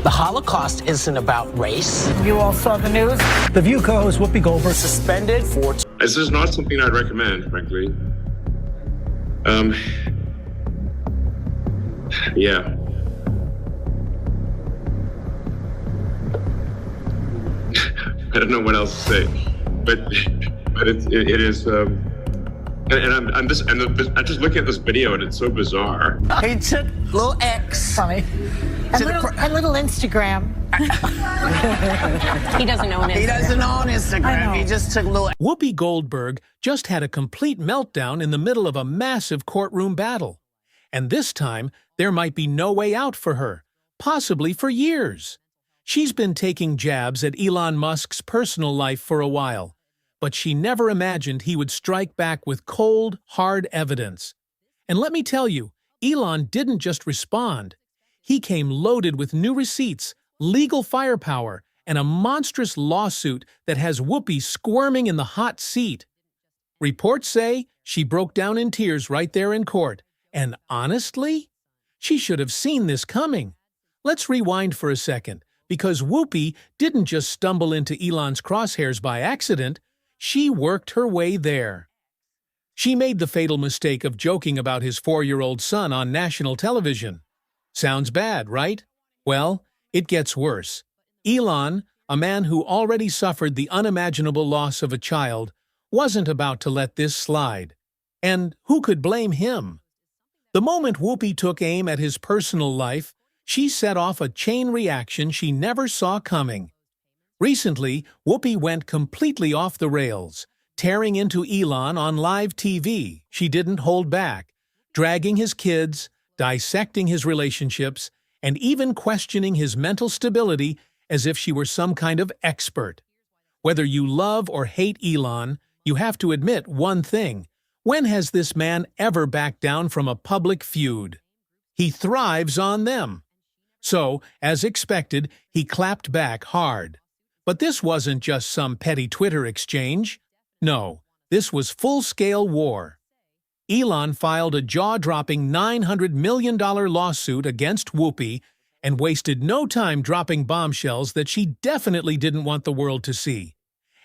The Holocaust isn't about race. You all saw the news? The View co-host Whoopi Goldberg Suspended for... This is not something I'd recommend, frankly. Yeah. I don't know what else to say, but it is. I'm just looking at this video and it's so bizarre. He took little X. Funny. And little Instagram. He doesn't own Instagram. He doesn't own Instagram. He just took little... Whoopi Goldberg just had a complete meltdown in the middle of a massive courtroom battle. And this time, there might be no way out for her, possibly for years. She's been taking jabs at Elon Musk's personal life for a while, but she never imagined he would strike back with cold, hard evidence. And let me tell you, Elon didn't just respond. He came loaded with new receipts, legal firepower, and a monstrous lawsuit that has Whoopi squirming in the hot seat. Reports say she broke down in tears right there in court, and honestly, she should have seen this coming. Let's rewind for a second, because Whoopi didn't just stumble into Elon's crosshairs by accident, she worked her way there. She made the fatal mistake of joking about his 4-year-old son on national television. Sounds bad, right? Well, it gets worse. Elon, a man who already suffered the unimaginable loss of a child, wasn't about to let this slide. And who could blame him? The moment Whoopi took aim at his personal life, she set off a chain reaction she never saw coming. Recently, Whoopi went completely off the rails, tearing into Elon on live TV. She didn't hold back, dragging his kids, dissecting his relationships, and even questioning his mental stability as if she were some kind of expert. Whether you love or hate Elon, you have to admit one thing. When has this man ever backed down from a public feud? He thrives on them. So, as expected, he clapped back hard. But this wasn't just some petty Twitter exchange. No, this was full-scale war. Elon filed a jaw-dropping $900 million lawsuit against Whoopi and wasted no time dropping bombshells that she definitely didn't want the world to see.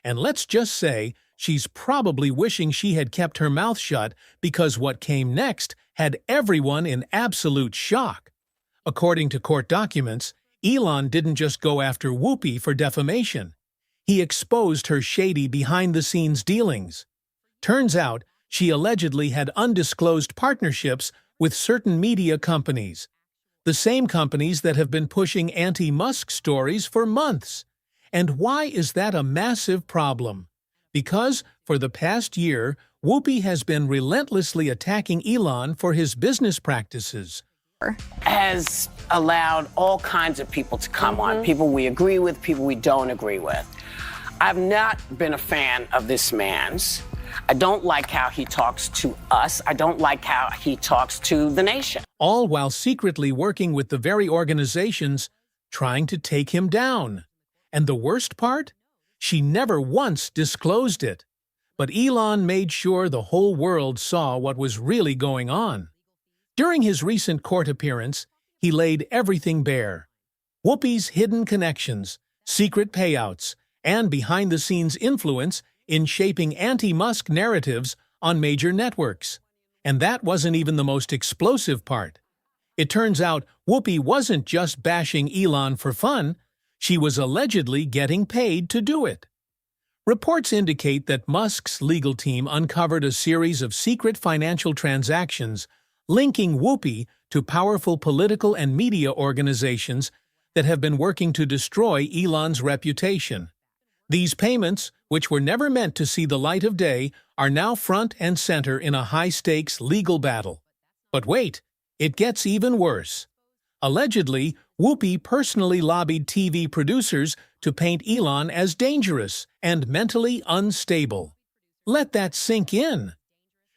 And let's just say, she's probably wishing she had kept her mouth shut because what came next had everyone in absolute shock. According to court documents, Elon didn't just go after Whoopi for defamation. He exposed her shady behind-the-scenes dealings. Turns out, she allegedly had undisclosed partnerships with certain media companies, the same companies that have been pushing anti-Musk stories for months. And why is that a massive problem? Because, for the past year, Whoopi has been relentlessly attacking Elon for his business practices. Has allowed all kinds of people to come on, people we agree with, people we don't agree with. I've not been a fan of this man's. I don't like how he talks to us. I don't like how he talks to the nation. All while secretly working with the very organizations trying to take him down. And the worst part? She never once disclosed it. But Elon made sure the whole world saw what was really going on. During his recent court appearance, he laid everything bare. Whoopi's hidden connections, secret payouts, and behind-the-scenes influence in shaping anti-Musk narratives on major networks. And that wasn't even the most explosive part. It turns out Whoopi wasn't just bashing Elon for fun, she was allegedly getting paid to do it. Reports indicate that Musk's legal team uncovered a series of secret financial transactions linking Whoopi to powerful political and media organizations that have been working to destroy Elon's reputation. These payments, which were never meant to see the light of day, are now front and center in a high-stakes legal battle. But wait, it gets even worse. Allegedly, Whoopi personally lobbied TV producers to paint Elon as dangerous and mentally unstable. Let that sink in.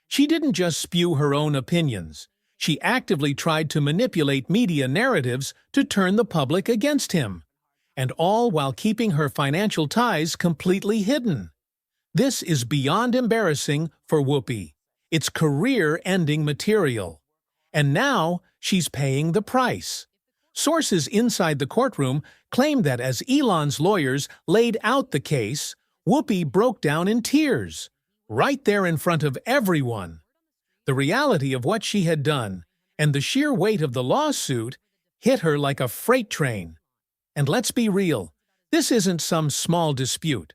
She didn't just spew her own opinions. She actively tried to manipulate media narratives to turn the public against him. And all while keeping her financial ties completely hidden. This is beyond embarrassing for Whoopi. It's career-ending material. And now she's paying the price. Sources inside the courtroom claim that as Elon's lawyers laid out the case, Whoopi broke down in tears, right there in front of everyone. The reality of what she had done and the sheer weight of the lawsuit hit her like a freight train. And let's be real, this isn't some small dispute.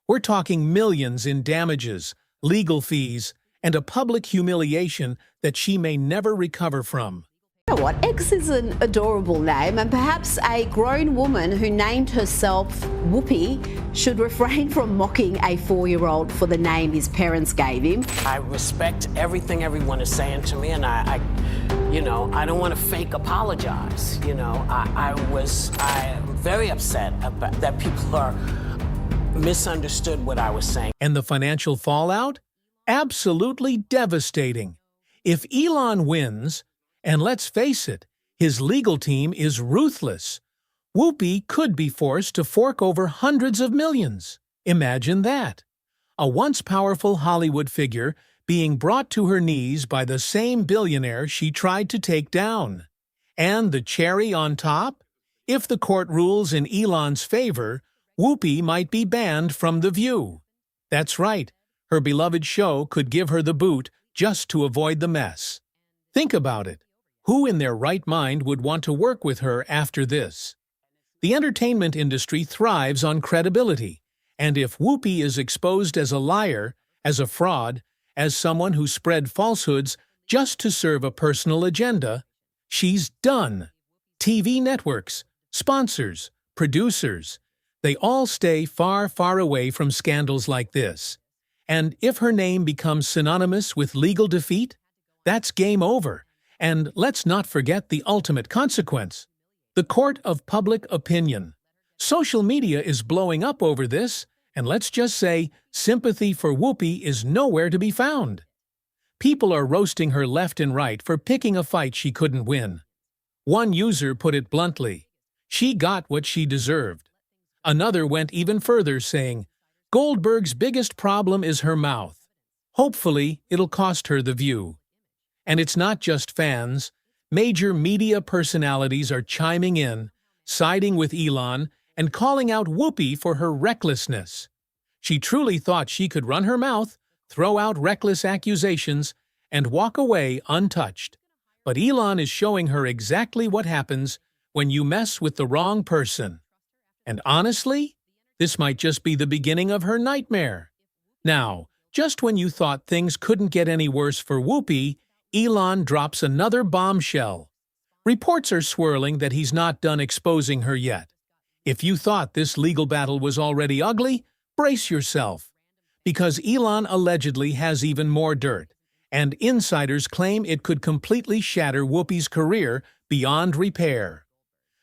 We're talking millions in damages, legal fees, and a public humiliation that she may never recover from. You know what? X is an adorable name, and perhaps a grown woman who named herself Whoopi should refrain from mocking a 4-year-old for the name his parents gave him. I respect everything everyone is saying to me, and I don't want to fake apologize. I'm very upset about that people are misunderstood what I was saying. And the financial fallout? Absolutely devastating. If Elon wins, and let's face it, his legal team is ruthless, Whoopi could be forced to fork over hundreds of millions. Imagine that. A once powerful Hollywood figure being brought to her knees by the same billionaire she tried to take down. And the cherry on top? If the court rules in Elon's favor, Whoopi might be banned from The View. That's right, her beloved show could give her the boot just to avoid the mess. Think about it. Who in their right mind would want to work with her after this? The entertainment industry thrives on credibility, and if Whoopi is exposed as a liar, as a fraud, as someone who spread falsehoods just to serve a personal agenda, she's done. TV networks, sponsors, producers, they all stay far, far away from scandals like this. And if her name becomes synonymous with legal defeat, that's game over. And let's not forget the ultimate consequence. The court of public opinion. Social media is blowing up over this, and let's just say sympathy for Whoopi is nowhere to be found. People are roasting her left and right for picking a fight she couldn't win. One user put it bluntly, she got what she deserved. Another went even further, saying, Goldberg's biggest problem is her mouth. Hopefully, it'll cost her The View. And it's not just fans. Major media personalities are chiming in, siding with Elon, and calling out Whoopi for her recklessness. She truly thought she could run her mouth, throw out reckless accusations, and walk away untouched. But Elon is showing her exactly what happens when you mess with the wrong person. And honestly, this might just be the beginning of her nightmare. Now, just when you thought things couldn't get any worse for Whoopi, Elon drops another bombshell. Reports are swirling that he's not done exposing her yet. If you thought this legal battle was already ugly, brace yourself. Because Elon allegedly has even more dirt, and insiders claim it could completely shatter Whoopi's career beyond repair.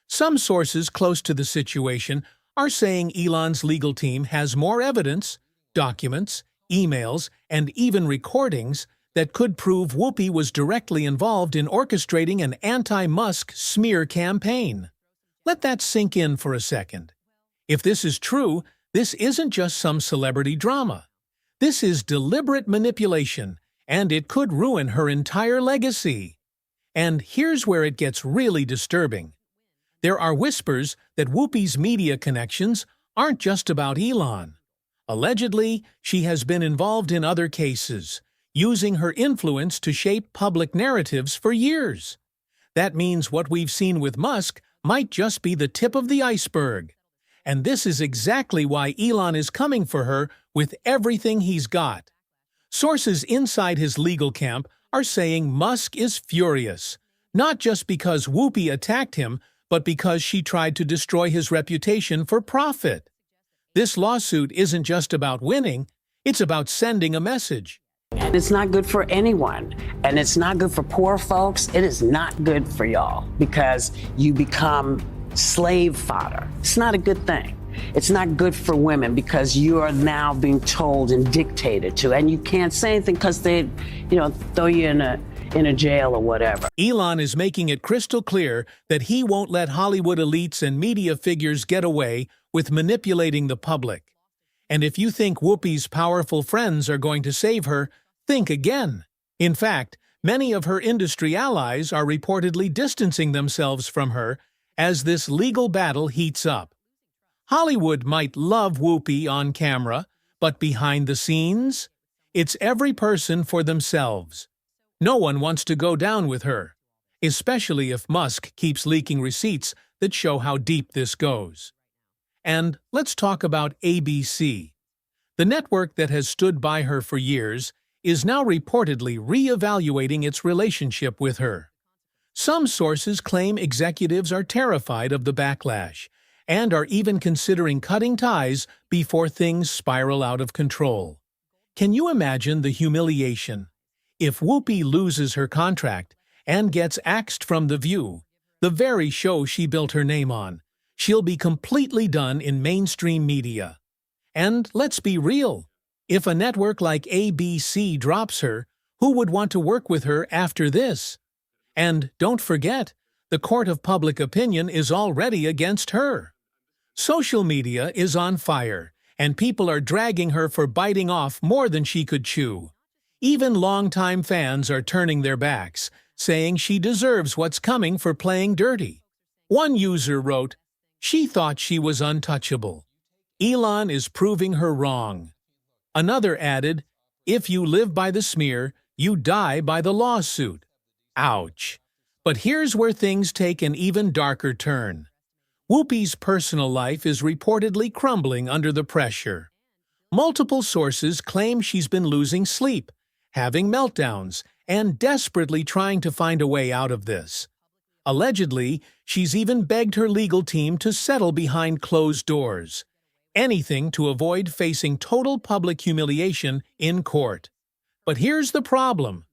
Some sources close to the situation are saying Elon's legal team has more evidence, documents, emails, and even recordings that could prove Whoopi was directly involved in orchestrating an anti-Musk smear campaign. Let that sink in for a second. If this is true, this isn't just some celebrity drama. This is deliberate manipulation, and it could ruin her entire legacy. And here's where it gets really disturbing. There are whispers that Whoopi's media connections aren't just about Elon. Allegedly, she has been involved in other cases, using her influence to shape public narratives for years. That means what we've seen with Musk might just be the tip of the iceberg. And this is exactly why Elon is coming for her with everything he's got. Sources inside his legal camp are saying Musk is furious, not just because Whoopi attacked him, but because she tried to destroy his reputation for profit. This lawsuit isn't just about winning, it's about sending a message. And it's not good for anyone. And it's not good for poor folks. It is not good for y'all because you become slave fodder. It's not a good thing. It's not good for women because you are now being told and dictated to, and you can't say anything because they, throw you in a jail or whatever. Elon is making it crystal clear that he won't let Hollywood elites and media figures get away with manipulating the public. And if you think Whoopi's powerful friends are going to save her, think again. In fact, many of her industry allies are reportedly distancing themselves from her as this legal battle heats up. Hollywood might love Whoopi on camera, but behind the scenes, it's every person for themselves. No one wants to go down with her, especially if Musk keeps leaking receipts that show how deep this goes. And let's talk about ABC. The network that has stood by her for years is now reportedly re-evaluating its relationship with her. Some sources claim executives are terrified of the backlash and are even considering cutting ties before things spiral out of control. Can you imagine the humiliation? If Whoopi loses her contract and gets axed from The View, the very show she built her name on, she'll be completely done in mainstream media. And let's be real, if a network like ABC drops her, who would want to work with her after this? And don't forget, the court of public opinion is already against her. Social media is on fire, and people are dragging her for biting off more than she could chew. Even longtime fans are turning their backs, saying she deserves what's coming for playing dirty. One user wrote, "She thought she was untouchable. Elon is proving her wrong." Another added, "If you live by the smear, you die by the lawsuit." Ouch. But here's where things take an even darker turn. Whoopi's personal life is reportedly crumbling under the pressure. Multiple sources claim she's been losing sleep, having meltdowns, and desperately trying to find a way out of this. Allegedly, she's even begged her legal team to settle behind closed doors. Anything to avoid facing total public humiliation in court. But here's the problem.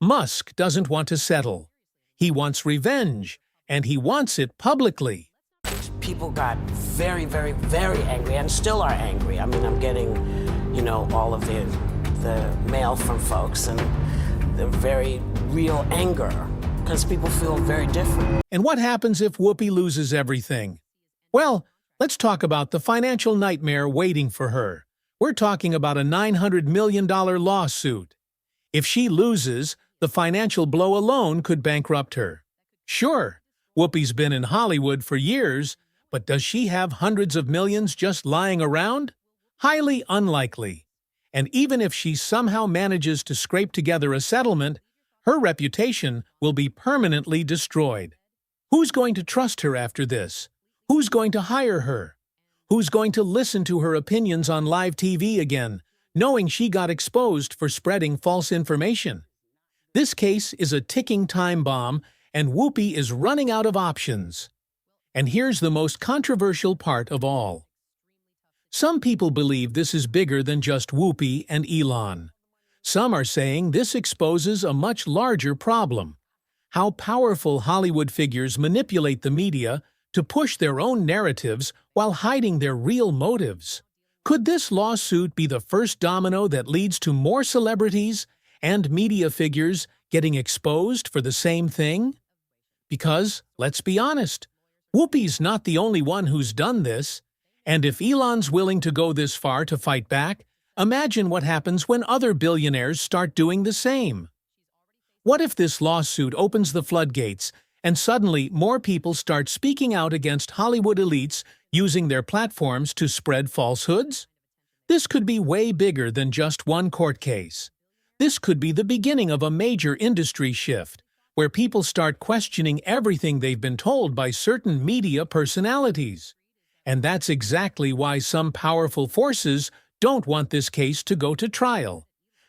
Musk doesn't want to settle. He wants revenge, and he wants it publicly. People got very, very, very angry and still are angry. I mean, I'm getting, all of the mail from folks and the very real anger because people feel very different. And what happens if Whoopi loses everything? Well, let's talk about the financial nightmare waiting for her. We're talking about a $900 million lawsuit. If she loses, the financial blow alone could bankrupt her. Sure, Whoopi's been in Hollywood for years, but does she have hundreds of millions just lying around? Highly unlikely. And even if she somehow manages to scrape together a settlement, her reputation will be permanently destroyed. Who's going to trust her after this? Who's going to hire her? Who's going to listen to her opinions on live TV again, knowing she got exposed for spreading false information? This case is a ticking time bomb, and Whoopi is running out of options. And here's the most controversial part of all. Some people believe this is bigger than just Whoopi and Elon. Some are saying this exposes a much larger problem: how powerful Hollywood figures manipulate the media to push their own narratives while hiding their real motives. Could this lawsuit be the first domino that leads to more celebrities and media figures getting exposed for the same thing? Because, let's be honest, Whoopi's not the only one who's done this, and if Elon's willing to go this far to fight back, imagine what happens when other billionaires start doing the same. What if this lawsuit opens the floodgates and suddenly more people start speaking out against Hollywood elites using their platforms to spread falsehoods? This could be way bigger than just one court case. This could be the beginning of a major industry shift, where people start questioning everything they've been told by certain media personalities. And that's exactly why some powerful forces don't want this case to go to trial.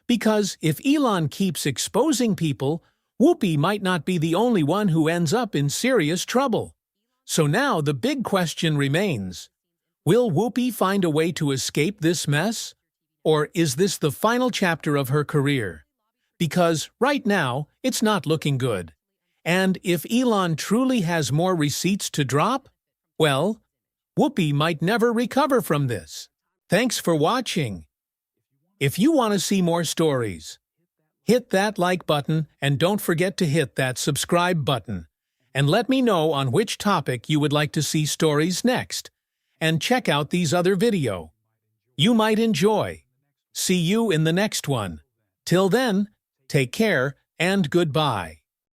Because if Elon keeps exposing people, Whoopi might not be the only one who ends up in serious trouble. So now the big question remains: will Whoopi find a way to escape this mess? Or is this the final chapter of her career? Because right now, it's not looking good. And if Elon truly has more receipts to drop, well, Whoopi might never recover from this. Thanks for watching. If you want to see more stories, hit that like button and don't forget to hit that subscribe button. And let me know on which topic you would like to see stories next. And check out these other videos you might enjoy. See you in the next one. Till then, take care and goodbye.